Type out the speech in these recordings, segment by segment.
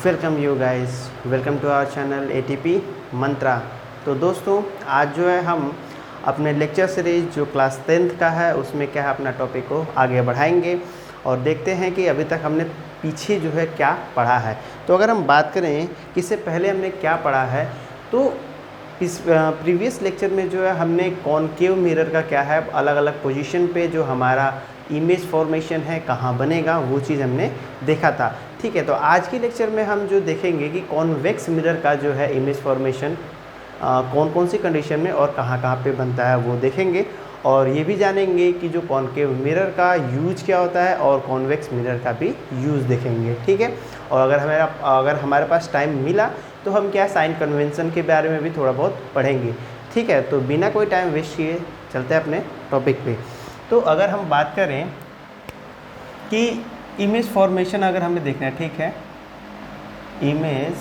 Welcome you guys, welcome to our channel ATP Mantra. तो दोस्तों, आज जो है हम अपने लेक्चर सीरीज जो क्लास 10th का है उसमें क्या है अपना टॉपिक को आगे बढ़ाएंगे और देखते हैं कि अभी तक हमने पीछे जो है क्या पढ़ा है। तो अगर हम बात करें कि इससे पहले हमने क्या पढ़ा है, तो इस प्रीवियस लेक्चर में जो है हमने कॉनकेव मिरर का क्या है अलग अलग पोजीशन पे जो हमारा इमेज फॉर्मेशन है कहाँ बनेगा वो चीज़ हमने देखा था। ठीक है, तो आज की लेक्चर में हम जो देखेंगे कि कॉन्वेक्स मिरर का जो है इमेज फॉर्मेशन कौन कौन सी कंडीशन में और कहाँ कहाँ पे बनता है वो देखेंगे, और ये भी जानेंगे कि जो कॉनकेव मिरर का यूज क्या होता है और कॉन्वेक्स मिरर का भी यूज़ देखेंगे। ठीक है, और अगर हमारे पास टाइम मिला तो हम क्या साइन कन्वेंशन के बारे में भी थोड़ा बहुत पढ़ेंगे। ठीक है, तो बिना कोई टाइम वेस्ट किए चलते हैं अपने टॉपिक पे। तो अगर हम बात करें कि इमेज फॉर्मेशन अगर हमें देखना है, ठीक है, इमेज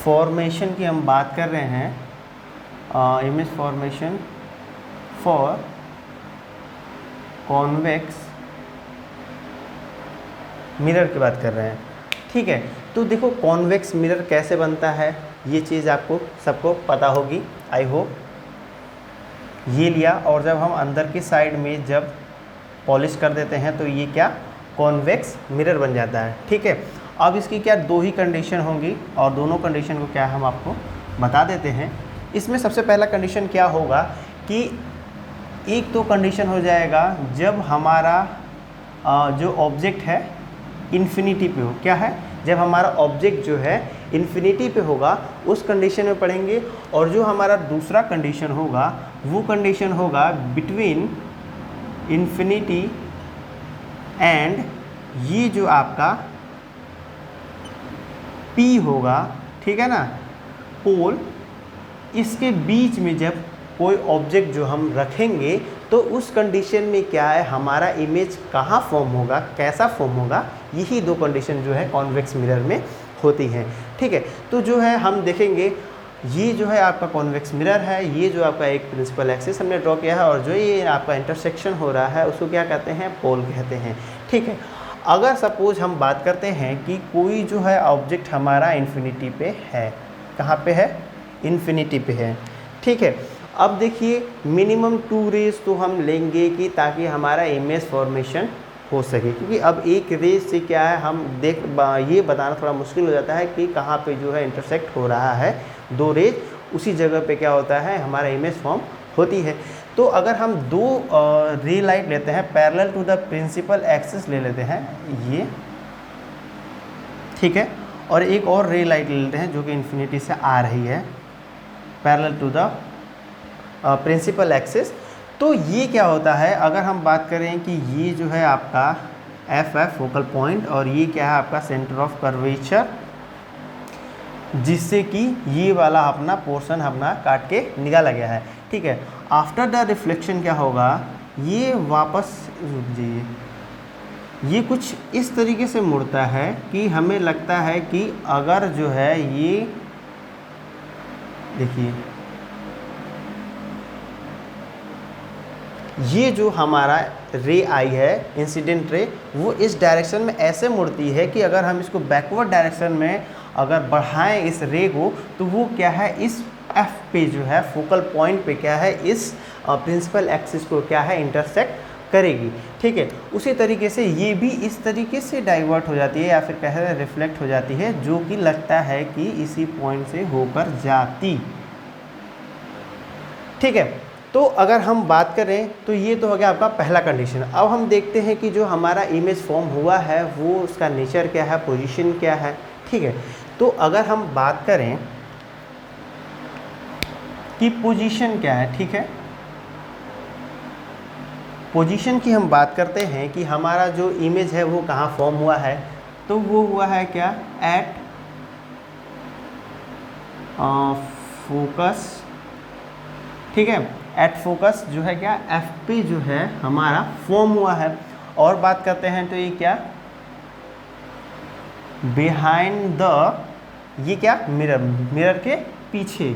फॉर्मेशन की हम बात कर रहे हैं, image formation for convex mirror की बात कर रहे हैं। ठीक है, तो देखो कॉन्वेक्स मिरर कैसे बनता है ये चीज़ आपको सबको पता होगी, आई होप। ये लिया और जब हम अंदर की साइड में जब पॉलिश कर देते हैं तो ये क्या कॉन्वेक्स मिरर बन जाता है। ठीक है, अब इसकी क्या दो ही कंडीशन होंगी और दोनों कंडीशन को क्या हम आपको बता देते हैं। इसमें सबसे पहला कंडीशन क्या होगा कि एक तो कंडीशन हो जाएगा जब हमारा जो ऑब्जेक्ट है इन्फिनिटी पे हो। क्या है, जब हमारा ऑब्जेक्ट जो है इन्फिनिटी पे होगा उस कंडीशन में पढ़ेंगे। और जो हमारा दूसरा कंडीशन होगा वो कंडीशन होगा बिटवीन इन्फिनिटी एंड ये जो आपका P होगा, ठीक है ना, पोल, इसके बीच में जब कोई ऑब्जेक्ट जो हम रखेंगे तो उस कंडीशन में क्या है हमारा इमेज कहाँ फॉर्म होगा, कैसा फॉर्म होगा, यही दो कंडीशन जो है कॉन्वेक्स मिरर में होती हैं। ठीक है, तो जो है हम देखेंगे ये जो है आपका कॉन्वेक्स मिरर है, ये जो आपका एक प्रिंसिपल एक्सिस हमने ड्रॉ किया है और जो ये आपका इंटरसेक्शन हो रहा है उसको क्या कहते हैं, पोल कहते हैं। ठीक है, अगर सपोज हम बात करते हैं कि कोई जो है ऑब्जेक्ट हमारा इन्फिनिटी पे है, कहाँ पे है, इन्फिनिटी पे है। ठीक है, अब देखिए मिनिमम 2 रेज तो हम लेंगे कि ताकि हमारा इमेज फॉर्मेशन हो सके, क्योंकि अब एक रेज से क्या है हम ये बताना थोड़ा मुश्किल हो जाता है कि कहाँ पे जो है इंटरसेक्ट हो रहा है दो रेज, उसी जगह पे क्या होता है हमारा इमेज फॉर्म होती है। तो अगर हम दो रे लाइट लेते हैं parallel to the principal axis ले लेते हैं ये, ठीक है, और एक और रे लाइट ले लेते हैं जो कि इन्फिनिटी से आ रही है parallel to the principal axis. तो ये क्या होता है, अगर हम बात करें कि ये जो है आपका एफ फोकल पॉइंट और ये क्या है आपका सेंटर ऑफ कर्वेचर, जिससे कि ये वाला अपना पोर्शन अपना काट के निकाला गया है। ठीक है, आफ्टर द रिफ्लेक्शन क्या होगा, ये वापस रुक जाइए, ये कुछ इस तरीके से मुड़ता है कि हमें लगता है कि अगर जो है ये देखिए ये जो हमारा रे आई है इंसिडेंट रे, वो इस डायरेक्शन में ऐसे मुड़ती है कि अगर हम इसको बैकवर्ड डायरेक्शन में अगर बढ़ाएं इस रे को तो वो क्या है इस एफ पे जो है फोकल पॉइंट पे क्या है इस प्रिंसिपल एक्सिस को क्या है इंटरसेक्ट करेगी। ठीक है, उसी तरीके से ये भी इस तरीके से डाइवर्ट हो जाती है या फिर कह रहे रिफ्लेक्ट हो जाती है, जो कि लगता है कि इसी पॉइंट से होकर जाती। ठीक है, तो अगर हम बात करें तो ये तो हो गया आपका पहला कंडीशन। अब हम देखते हैं कि जो हमारा इमेज फॉर्म हुआ है वो उसका नेचर क्या है, पोजीशन क्या है। ठीक है, तो अगर हम बात करें कि पोजीशन क्या है, ठीक है, पोजीशन की हम बात करते हैं कि हमारा जो इमेज है वो कहाँ फॉर्म हुआ है, तो वो हुआ है क्या एट फोकस। ठीक है, एट फोकस जो है क्या एफ पे जो है हमारा फॉर्म हुआ है। और बात करते हैं तो ये क्या बिहाइंड द, ये क्या मिरर, मिरर के पीछे।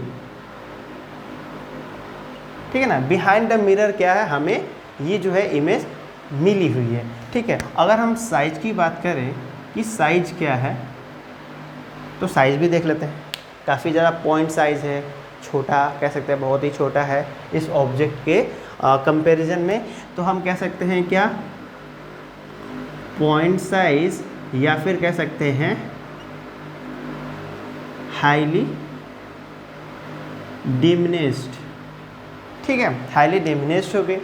ठीक है ना, बिहाइंड द मिरर क्या है, हमें ये जो है इमेज मिली हुई है। ठीक है, अगर हम साइज की बात करें कि साइज क्या है, तो साइज भी देख लेते हैं। काफ़ी ज़्यादा पॉइंट साइज है, छोटा कह सकते हैं, बहुत ही छोटा है इस ऑब्जेक्ट के कंपैरिजन में। तो हम कह सकते हैं क्या, पॉइंट साइज, या फिर कह सकते हैं हाईली डिमिनिश्ड। ठीक है, हाईली डिमिनिश्ड हो गई।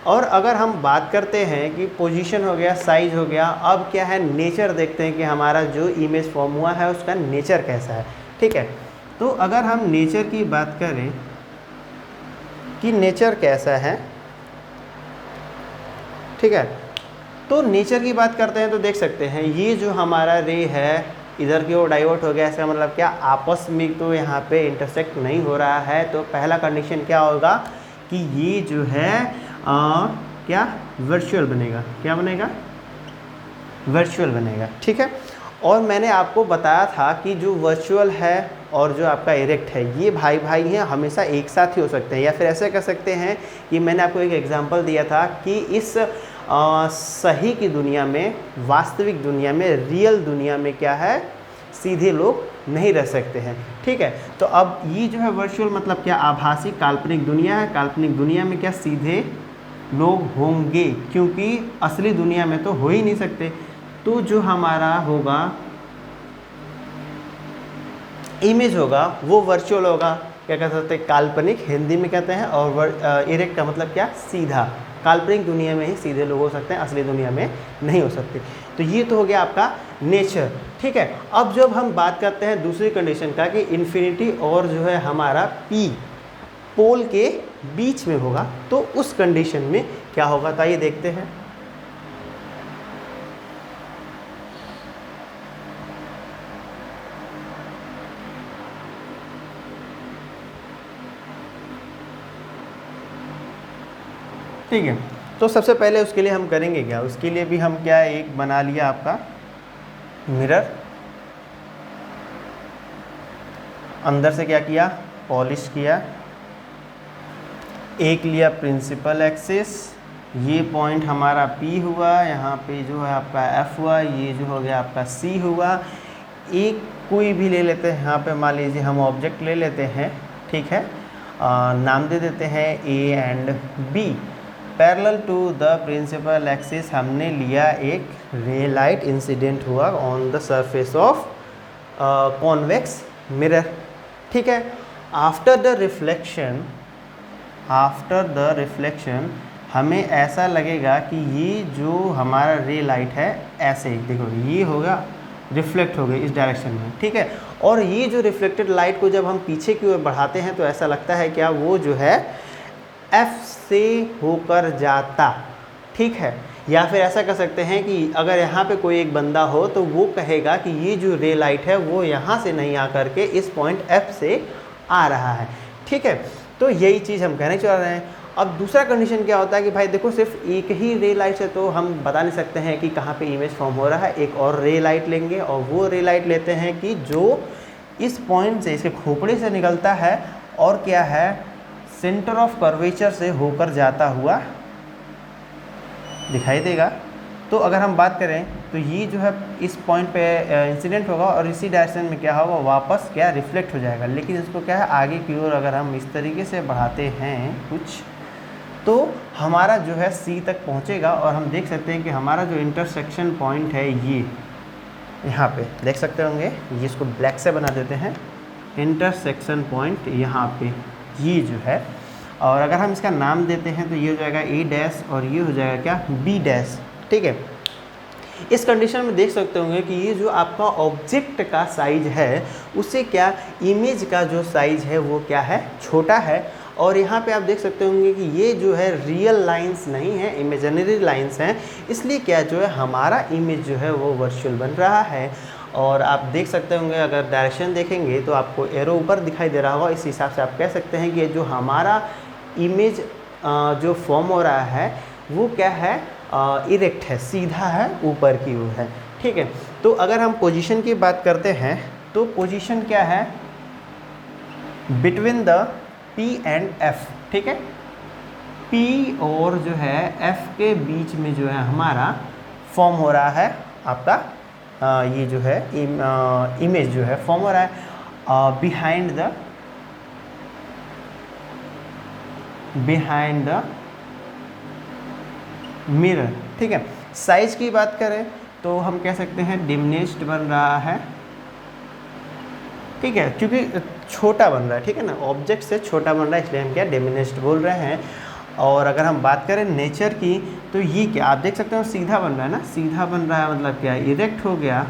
और अगर हम बात करते हैं कि पोजीशन हो गया, साइज हो गया, अब क्या है, नेचर देखते हैं कि हमारा जो इमेज फॉर्म हुआ है उसका नेचर कैसा है। ठीक है, तो अगर हम नेचर की बात करें कि नेचर कैसा है, ठीक है, तो नेचर की बात करते हैं तो देख सकते हैं ये जो हमारा रे है इधर की ओर डाइवर्ट हो गया। इसका मतलब क्या, आपस में तो यहाँ पे इंटरसेक्ट नहीं हो रहा है। तो पहला कंडीशन क्या होगा कि ये जो है क्या वर्चुअल बनेगा, क्या बनेगा, वर्चुअल बनेगा। ठीक है, और मैंने आपको बताया था कि जो वर्चुअल है और जो आपका इरेक्ट है ये भाई भाई हैं, हमेशा एक साथ ही हो सकते हैं। या फिर ऐसे कह सकते हैं कि मैंने आपको एक एग्जांपल दिया था कि इस सही की दुनिया में, वास्तविक दुनिया में, रियल दुनिया में क्या है, सीधे लोग नहीं रह सकते हैं। ठीक है, तो अब ये जो है वर्चुअल मतलब क्या, आभासी काल्पनिक दुनिया है। काल्पनिक दुनिया में क्या सीधे लोग होंगे, क्योंकि असली दुनिया में तो हो ही नहीं सकते। तो जो हमारा होगा इमेज होगा वो वर्चुअल होगा, क्या कह सकते हैं, काल्पनिक हिंदी में कहते हैं। और इरेक्ट का मतलब क्या, सीधा। काल्पनिक दुनिया में ही सीधे लोग हो सकते हैं, असली दुनिया में नहीं हो सकते। तो ये तो हो गया आपका नेचर। ठीक है, अब जब हम बात करते हैं दूसरी कंडीशन का कि इन्फिनिटी और जो है हमारा पी पोल के बीच में होगा, तो उस कंडीशन में क्या होगा, तो आइए देखते हैं। ठीक है, तो सबसे पहले उसके लिए हम करेंगे क्या, उसके लिए भी हम क्या, एक बना लिया आपका मिरर, अंदर से क्या किया, पॉलिश किया, एक लिया प्रिंसिपल एक्सिस, ये पॉइंट हमारा P हुआ, यहाँ पे जो है आपका F हुआ, ये जो हो गया आपका C हुआ। एक कोई भी ले लेते हैं, यहाँ पे मान लीजिए हम ऑब्जेक्ट ले लेते हैं, ठीक है, नाम दे देते हैं A and B। Parallel to the principal axis हमने लिया एक रे लाइट इंसिडेंट हुआ on the surface of convex mirror. ठीक है, आफ्टर द रिफ्लेक्शन हमें ऐसा लगेगा कि ये जो हमारा रे लाइट है, ऐसे देखो ये होगा, रिफ्लेक्ट हो गई इस डायरेक्शन में। ठीक है, और ये जो रिफ्लेक्टेड लाइट को जब हम पीछे की ओर बढ़ाते हैं तो ऐसा लगता है क्या, वो जो है F से होकर जाता। ठीक है, या फिर ऐसा कर सकते हैं कि अगर यहाँ पे कोई एक बंदा हो तो वो कहेगा कि ये जो रे लाइट है वो यहाँ से नहीं आकर के इस पॉइंट F से आ रहा है। ठीक है, तो यही चीज़ हम कहने चाह रहे हैं। अब दूसरा कंडीशन क्या होता है कि भाई देखो सिर्फ एक ही रे लाइट से तो हम बता नहीं सकते हैं कि कहाँ पे इमेज फॉर्म हो रहा है। एक और रे लाइट लेंगे और वो रे लाइट लेते हैं कि जो इस पॉइंट से, इसके खोपड़े से निकलता है और क्या है, सेंटर ऑफ कर्वेचर से होकर जाता हुआ दिखाई देगा। तो अगर हम बात करें तो ये जो है इस पॉइंट पे इंसिडेंट होगा और इसी डायरेक्शन में क्या होगा, वापस क्या रिफ्लेक्ट हो जाएगा। लेकिन इसको क्या है, आगे की ओर अगर हम इस तरीके से बढ़ाते हैं कुछ, तो हमारा जो है C तक पहुंचेगा। और हम देख सकते हैं कि हमारा जो इंटरसेक्शन पॉइंट है ये यहाँ पे देख सकते होंगे, ये इसको ब्लैक से बना देते हैं, इंटरसेक्शन पॉइंट यहाँ पे ये जो है। और अगर हम इसका नाम देते हैं तो ये हो जाएगा A' और ये हो जाएगा क्या, B'। ठीक है, इस कंडीशन में देख सकते होंगे कि ये जो आपका ऑब्जेक्ट का साइज है उससे क्या, इमेज का जो साइज है वो क्या है, छोटा है। और यहाँ पे आप देख सकते होंगे कि ये जो है रियल लाइंस नहीं है, इमेजिनरी लाइंस हैं, इसलिए क्या जो है हमारा इमेज जो है वो वर्चुअल बन रहा है। और आप देख सकते होंगे, अगर डायरेक्शन देखेंगे तो आपको एरो ऊपर दिखाई दे रहा होगा। इस हिसाब से आप कह सकते हैं कि जो हमारा इमेज जो फॉर्म हो रहा है वो क्या है, इरेक्ट है, सीधा है, ऊपर की ओर है। ठीक है, तो अगर हम पोजीशन की बात करते हैं तो पोजीशन क्या है, between the P and F। ठीक है, P और जो है F के बीच में जो है हमारा फॉर्म हो रहा है आपका ये जो है इमेज जो है फॉर्म हो रहा है बिहाइंड द मिरर। ठीक है, साइज की बात करें तो हम कह सकते हैं डिमिनिश्ड बन रहा है। ठीक है, क्योंकि छोटा बन रहा है, ठीक है ना, ऑब्जेक्ट से छोटा बन रहा है, इसलिए हम क्या डिमिनिश्ड बोल रहे हैं। और अगर हम बात करें नेचर की तो ये क्या आप देख सकते हो सीधा बन रहा है ना, सीधा बन रहा है मतलब क्या इरेक्ट हो गया।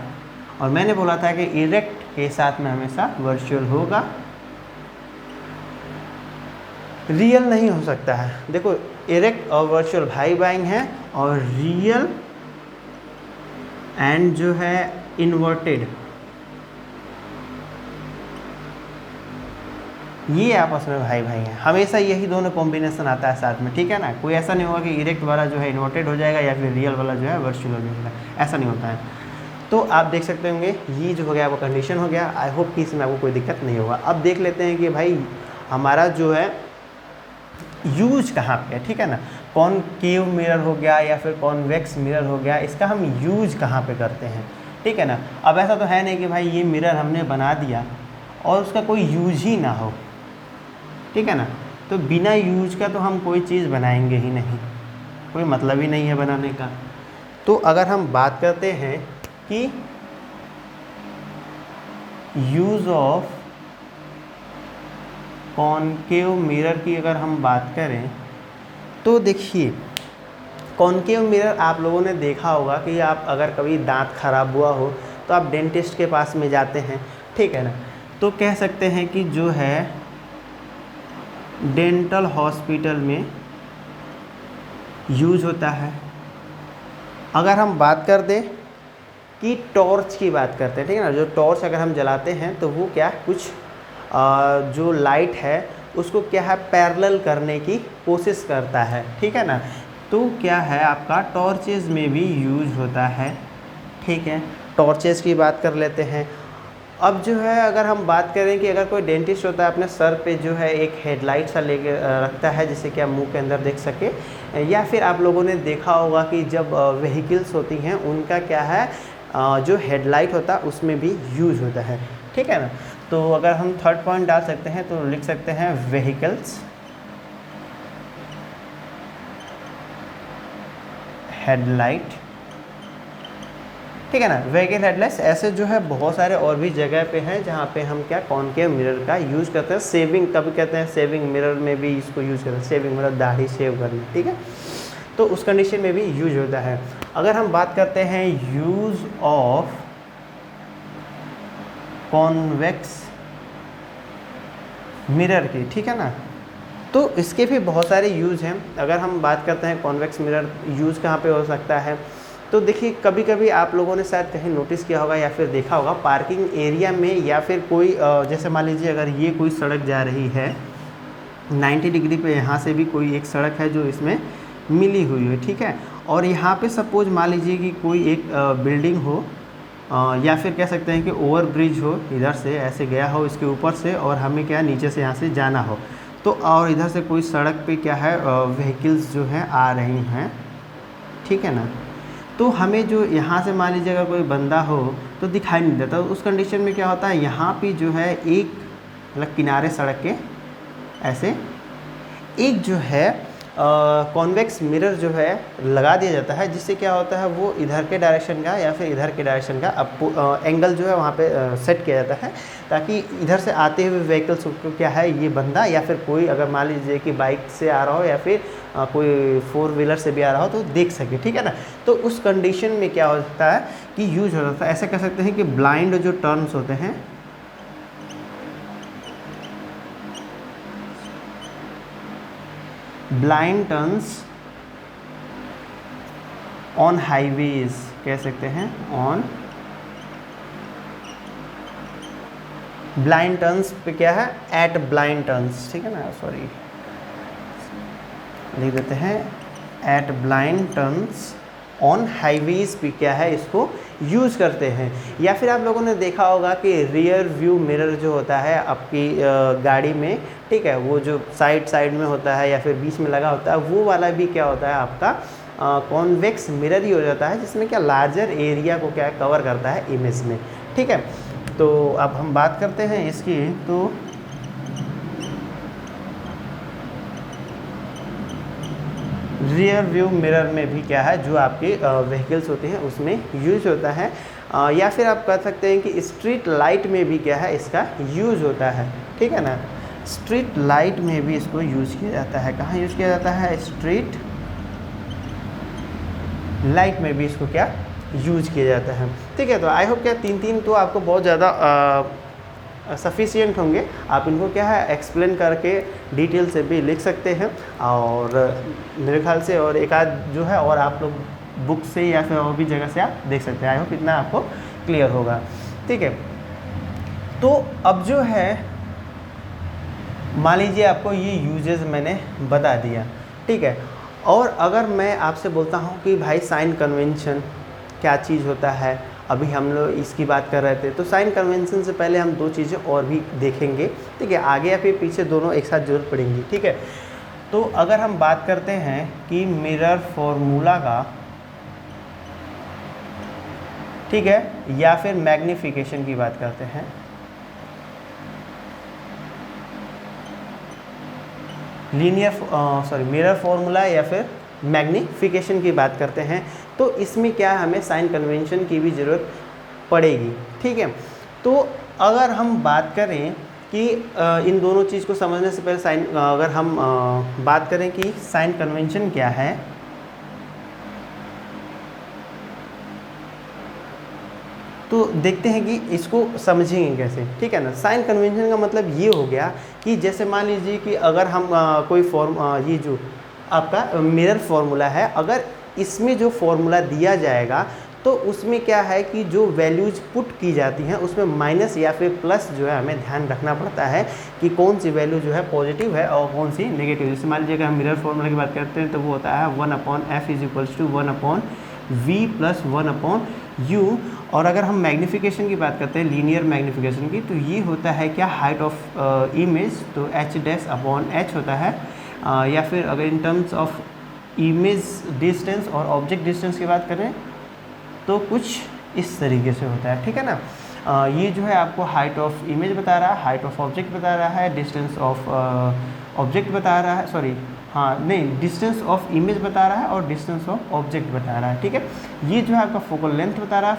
और मैंने बोला था कि इरेक्ट के साथ में हमेशा वर्चुअल होगा, रियल नहीं हो सकता है। देखो इरेक्ट और वर्चुअल भाई बहन हैं, और रियल एंड जो है इन्वर्टेड ये आपस में भाई भाई हैं, हमेशा यही दोनों कॉम्बिनेशन आता है साथ में। ठीक है ना, कोई ऐसा नहीं होगा कि इरेक्ट वाला जो है इन्वर्टेड हो जाएगा या फिर रियल वाला जो है वर्चुअल हो जाएगा, ऐसा नहीं होता है। तो आप देख सकते होंगे ये जो हो गया वो कंडीशन हो गया। आई होप कि इसमें आपको कोई दिक्कत नहीं होगा। अब देख लेते हैं कि भाई हमारा जो है यूज कहाँ पे है। ठीक है ना, कॉनकेव मिरर हो गया या फिर कॉन्वेक्स मिरर हो गया, इसका हम यूज कहाँ पे करते हैं। ठीक है ना, अब ऐसा तो है नहीं कि भाई ये मिरर हमने बना दिया और उसका कोई यूज ही ना हो। ठीक है ना, तो बिना यूज का तो हम कोई चीज़ बनाएंगे ही नहीं, कोई मतलब ही नहीं है बनाने का। तो अगर हम बात करते हैं कि यूज़ ऑफ कॉनकेव मिरर की अगर हम बात करें तो देखिए कॉनकेव मिरर आप लोगों ने देखा होगा कि आप अगर कभी दांत खराब हुआ हो तो आप डेंटिस्ट के पास में जाते हैं। ठीक है ना, तो कह सकते हैं कि जो है डेंटल हॉस्पिटल में यूज होता है। अगर हम बात कर दें कि टॉर्च की बात करते हैं, ठीक है ना, जो टॉर्च अगर हम जलाते हैं तो वो क्या कुछ जो लाइट है उसको क्या है पैरेलल करने की कोशिश करता है। ठीक है ना, तो क्या है आपका टॉर्चेज़ में भी यूज होता है। ठीक है, टॉर्चेज़ की बात कर लेते हैं। अब जो है अगर हम बात करें कि अगर कोई डेंटिस्ट होता है अपने सर पे जो है एक हेडलाइट सा लेके रखता है जिससे कि आप मुंह के अंदर देख सके, या फिर आप लोगों ने देखा होगा कि जब व्हीकल्स होती हैं उनका क्या है जो हेडलाइट होता है उसमें भी यूज होता है। ठीक है ना, तो अगर हम थर्ड पॉइंट डाल सकते हैं तो लिख सकते हैं व्हीकल्स हेडलाइट। ठीक है ना, व्हीकल हेडलाइट्स ऐसे जो है बहुत सारे और भी जगह पे हैं जहाँ पे हम क्या कॉनकेव मिरर का यूज़ करते हैं। सेविंग कभी कहते हैं, सेविंग मिरर में भी इसको यूज़ करते हैं। सेविंग मतलब दाढ़ी सेव करना, ठीक है, तो उस कंडीशन में भी यूज होता है। अगर हम बात करते हैं यूज़ ऑफ कॉन्वेक्स मिरर की, ठीक है ना, तो इसके भी बहुत सारे यूज़ हैं। अगर हम बात करते हैं कॉन्वेक्स मिरर यूज़ कहाँ पे हो सकता है, तो देखिए कभी कभी आप लोगों ने शायद कहीं नोटिस किया होगा या फिर देखा होगा पार्किंग एरिया में, या फिर कोई जैसे मान लीजिए अगर ये कोई सड़क जा रही है 90 डिग्री पे, यहाँ से भी कोई एक सड़क है जो इसमें मिली हुई है। ठीक है, और यहाँ पे सपोज मान लीजिए कि कोई एक बिल्डिंग हो, या फिर कह सकते हैं कि ओवर ब्रिज हो, इधर से ऐसे गया हो इसके ऊपर से, और हमें क्या नीचे से यहाँ से जाना हो, तो और इधर से कोई सड़क पे क्या है व्हीकल्स जो हैं आ रही हैं। ठीक है ना, तो हमें जो यहाँ से मान लीजिए अगर कोई बंदा हो तो दिखाई नहीं देता। उस कंडीशन में क्या होता है, यहाँ पे जो है एक मतलब किनारे सड़क के ऐसे एक जो है कॉन्वेक्स मिरर जो है लगा दिया जाता है, जिससे क्या होता है वो इधर के डायरेक्शन का या फिर इधर के डायरेक्शन का एंगल जो है वहाँ पे सेट किया जाता है, ताकि इधर से आते हुए व्हीकल्स को क्या है ये बंदा या फिर कोई अगर मान लीजिए कि बाइक से आ रहा हो या फिर कोई 4 व्हीलर से भी आ रहा हो तो देख सके। ठीक है ना, तो उस कंडीशन में क्या होता है कि यूज हो जाता है। ऐसे कह सकते हैं कि ब्लाइंड जो टर्न्स होते हैं, ब्लाइंड टर्न्स ऑन हाईवेज कह सकते हैं, ऑन ब्लाइंड टर्न्स पे क्या है एट ब्लाइंड टर्न्स। ठीक है ना, सॉरी लिख देते हैं at blind turns on highways पे क्या है इसको यूज़ करते हैं। या फिर आप लोगों ने देखा होगा कि रियर व्यू मिरर जो होता है आपकी गाड़ी में, ठीक है, वो जो साइड में होता है या फिर बीच में लगा होता है, वो वाला भी क्या होता है आपका कॉन्वेक्स मिरर ही हो जाता है, जिसमें क्या लार्जर एरिया को क्या कवर करता है इमेज में, ठीक है। तो अब हम बात करते हैं इसकी, तो रियर व्यू मिरर में भी क्या है जो आपके व्हीकल्स होते हैं उसमें यूज होता है। या फिर आप कह सकते हैं कि स्ट्रीट लाइट में भी क्या है इसका यूज़ होता है, ठीक है ना। स्ट्रीट लाइट में भी इसको यूज़ किया जाता है। कहाँ यूज़ किया जाता है? स्ट्रीट लाइट में भी इसको क्या यूज किया जाता है, ठीक है। तो आई होप क्या तीन तो आपको बहुत ज़्यादा सफिशियंट होंगे। आप इनको क्या है एक्सप्लेन करके डिटेल से भी लिख सकते हैं, और मेरे ख्याल से और एक आध जो है और आप लोग बुक से या फिर और भी जगह से आप देख सकते हैं। आई होप इतना आपको क्लियर होगा, ठीक है। तो अब जो है मान लीजिए आपको ये यूजेस मैंने बता दिया, ठीक है। और अगर मैं आपसे बोलता हूँ कि भाई साइन कन्वेंशन क्या चीज़ होता है, अभी हम लोग इसकी बात कर रहे थे, तो साइन कन्वेंशन से पहले हम दो चीज़ें और भी देखेंगे, ठीक है। आगे या फिर पीछे दोनों एक साथ जरूर पड़ेंगी, ठीक है। तो अगर हम बात करते हैं कि मिरर फॉर्मूला का, ठीक है, या फिर मैग्निफिकेशन की बात करते हैं, मिरर फॉर्मूला या फिर मैग्निफिकेशन की बात करते हैं, तो इसमें क्या हमें साइन कन्वेंशन की भी ज़रूरत पड़ेगी, ठीक है। तो अगर हम बात करें कि इन दोनों चीज़ को समझने से पहले अगर हम बात करें कि साइन कन्वेंशन क्या है, तो देखते हैं कि इसको समझेंगे कैसे, ठीक है ना। साइन कन्वेंशन का मतलब ये हो गया कि जैसे मान लीजिए कि अगर हम कोई ये जो आपका मिरर फॉर्मूला है, अगर इसमें जो फॉर्मूला दिया जाएगा तो उसमें क्या है कि जो वैल्यूज पुट की जाती हैं उसमें माइनस या फिर प्लस जो है हमें ध्यान रखना पड़ता है कि कौन सी वैल्यू जो है पॉजिटिव है और कौन सी नेगेटिव। जैसे मान लीजिए अगर हम मिरर फॉर्मूला की बात करते हैं तो वो होता है 1/f = 1/v + 1/u। और अगर हम मैग्नीफिकेशन की बात करते हैं, लीनियर मैग्नीफिकेशन की, तो ये होता है क्या हाइट ऑफ इमेज, तो h'/h होता है। या फिर अगर in terms of image distance और ऑब्जेक्ट डिस्टेंस की बात करें तो कुछ इस तरीके से होता है, ठीक है ना। ये जो है आपको हाइट ऑफ इमेज बता रहा है, हाइट ऑफ ऑब्जेक्ट बता रहा है, डिस्टेंस ऑफ ऑब्जेक्ट बता रहा है, डिस्टेंस ऑफ इमेज बता रहा है और डिस्टेंस ऑफ ऑब्जेक्ट बता रहा है, ठीक है। ये जो है आपका फोकल लेंथ बता रहा है,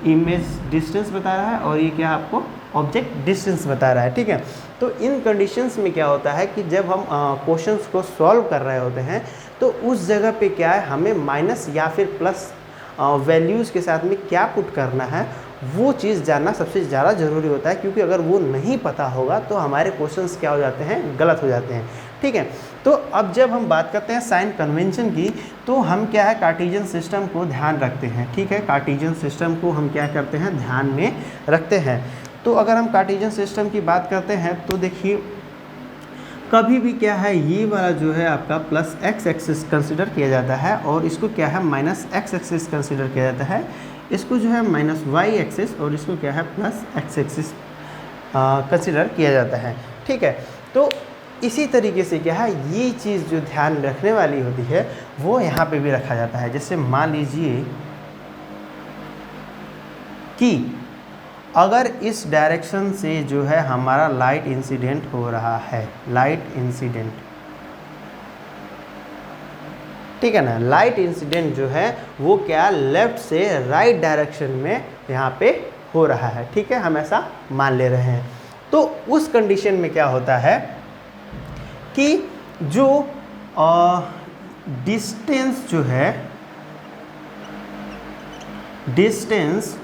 इमेज डिस्टेंस बता रहा है, और ये क्या आपको ऑब्जेक्ट डिस्टेंस बता रहा है, ठीक है। तो इन कंडीशंस में क्या होता है कि जब हम क्वेश्चंस को सॉल्व कर रहे होते हैं तो उस जगह पे क्या है हमें माइनस या फिर प्लस वैल्यूज़ के साथ में क्या पुट करना है वो चीज़ जानना सबसे ज़्यादा ज़रूरी होता है, क्योंकि अगर वो नहीं पता होगा तो हमारे क्वेश्चंस क्या हो जाते हैं, गलत हो जाते हैं, ठीक है। तो अब जब हम बात करते हैं साइन कन्वेंशन की, तो हम क्या है कार्टेशियन सिस्टम को ध्यान रखते हैं, ठीक है। कार्टेशियन सिस्टम को हम क्या करते हैं, ध्यान में रखते हैं। तो अगर हम कार्टेशियन सिस्टम की बात करते हैं तो देखिए कभी भी क्या है ये वाला जो है आपका प्लस एक्स एक्सिस कंसिडर किया जाता है, और इसको क्या है माइनस एक्स एक्सिस कंसिडर किया जाता है, इसको जो है माइनस वाई एक्सिस, और इसको क्या है प्लस एक्स एक्सिस कंसिडर किया जाता है, ठीक है। तो इसी तरीके से क्या है ये चीज़ जो ध्यान रखने वाली होती है वो यहाँ पे भी रखा जाता है। जैसे मान लीजिए कि अगर इस डायरेक्शन से जो है हमारा लाइट इंसिडेंट हो रहा है, लाइट इंसिडेंट, ठीक है ना, लाइट इंसिडेंट जो है वो क्या लेफ्ट से राइट डायरेक्शन में यहाँ पे हो रहा है, ठीक है, हम ऐसा मान ले रहे हैं। तो उस कंडीशन में क्या होता है कि जो डिस्टेंस जो है, distance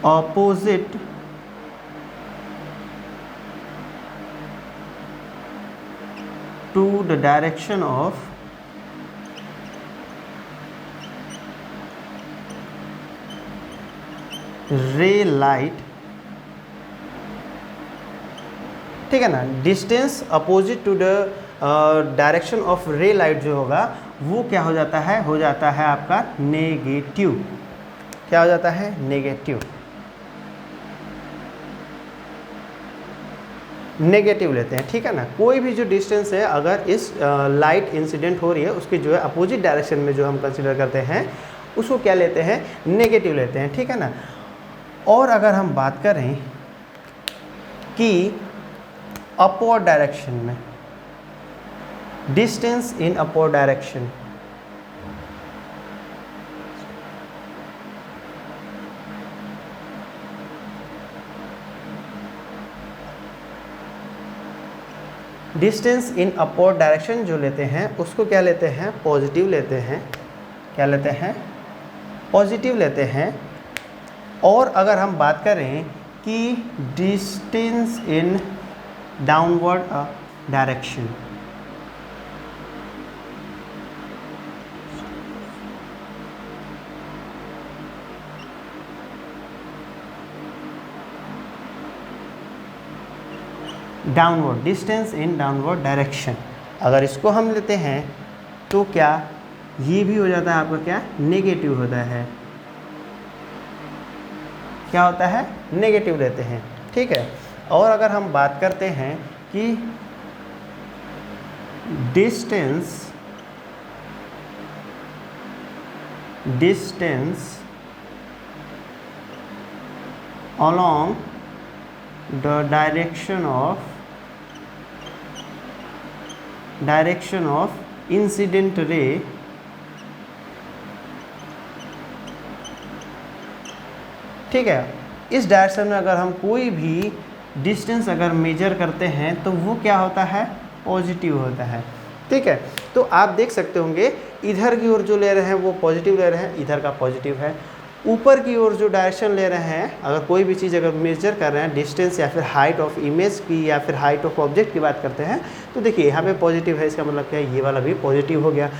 opposite to the direction of ray light, ठीक है ना, distance opposite to the direction of ray light जो होगा वो क्या हो जाता है आपका नेगेटिव। क्या हो जाता है? नेगेटिव। नेगेटिव लेते हैं, ठीक है ना। कोई भी जो डिस्टेंस है, अगर इस लाइट इंसिडेंट हो रही है उसकी जो है अपोजिट डायरेक्शन में जो हम कंसिडर करते हैं उसको क्या लेते हैं? नेगेटिव लेते हैं, ठीक है ना। और अगर हम बात करें कि अपवर्ड डायरेक्शन में, distance in upward direction, distance in upward direction जो लेते हैं उसको क्या लेते हैं? पॉजिटिव लेते हैं। क्या लेते हैं? पॉजिटिव लेते हैं। और अगर हम बात करें कि distance in downward direction, downward, distance in downward direction, अगर इसको हम लेते हैं तो क्या ये भी हो जाता है आपका क्या? नेगेटिव होता है। क्या होता है? नेगेटिव लेते हैं, ठीक है। और अगर हम बात करते हैं कि distance along the direction of incident ray, ठीक है। इस डायरेक्शन में अगर हम कोई भी डिस्टेंस अगर मेजर करते हैं तो वो क्या होता है? पॉजिटिव होता है, ठीक है। तो आप देख सकते होंगे इधर की ओर जो ले रहे हैं वो पॉजिटिव ले रहे हैं, इधर का पॉजिटिव है। ऊपर की ओर जो डायरेक्शन ले रहे हैं, अगर कोई भी चीज़ अगर मेजर कर रहे हैं, डिस्टेंस या फिर हाइट ऑफ इमेज की या फिर हाइट ऑफ ऑब्जेक्ट की बात करते हैं, तो देखिए यहाँ पे पॉजिटिव है, इसका मतलब क्या है? ये वाला भी पॉजिटिव हो गया।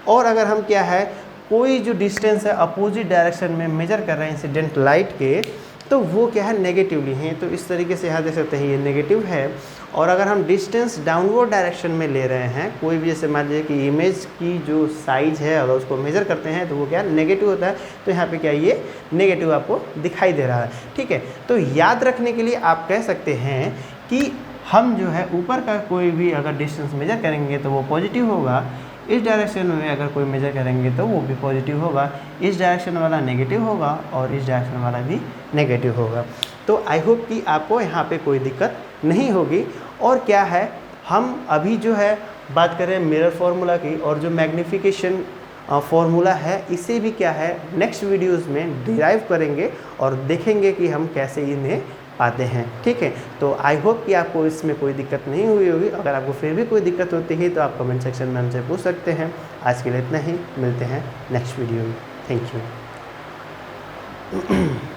और अगर हम क्या है, कोई जो डिस्टेंस है अपोजिट डायरेक्शन में मेजर कर रहे हैं इंसिडेंट लाइट के, तो वो क्या है? नेगेटिवली हैं। तो इस तरीके से यहाँ देख सकते हैं ये नेगेटिव है। और अगर हम डिस्टेंस डाउनवर्ड डायरेक्शन में ले रहे हैं, कोई भी जैसे मान लीजिए कि इमेज की जो साइज है अगर उसको मेजर करते हैं तो वो क्या? नेगेटिव होता है। तो यहाँ पे क्या ये नेगेटिव आपको दिखाई दे रहा है, ठीक है। तो याद रखने के लिए आप कह सकते हैं कि हम जो है ऊपर का कोई भी अगर डिस्टेंस मेजर करेंगे तो वो पॉजिटिव होगा, इस डायरेक्शन में अगर कोई मेजर करेंगे तो वो भी पॉजिटिव होगा, इस डायरेक्शन वाला नेगेटिव होगा और इस डायरेक्शन वाला भी नेगेटिव होगा। तो आई होप कि आपको यहाँ पे कोई दिक्कत नहीं होगी। और क्या है, हम अभी जो है बात करें मिरर फार्मूला की, और जो मैग्नीफिकेशन फार्मूला है इसे भी क्या है नेक्स्ट वीडियोस में डिराइव करेंगे और देखेंगे कि हम कैसे इन्हें पाते हैं, ठीक है। तो आई होप कि आपको इसमें कोई दिक्कत नहीं हुई होगी। अगर आपको फिर भी कोई दिक्कत होती है तो आप कमेंट सेक्शन में हमसे पूछ सकते हैं। आज के लिए इतना ही, मिलते हैं नेक्स्ट वीडियो में। Thank you.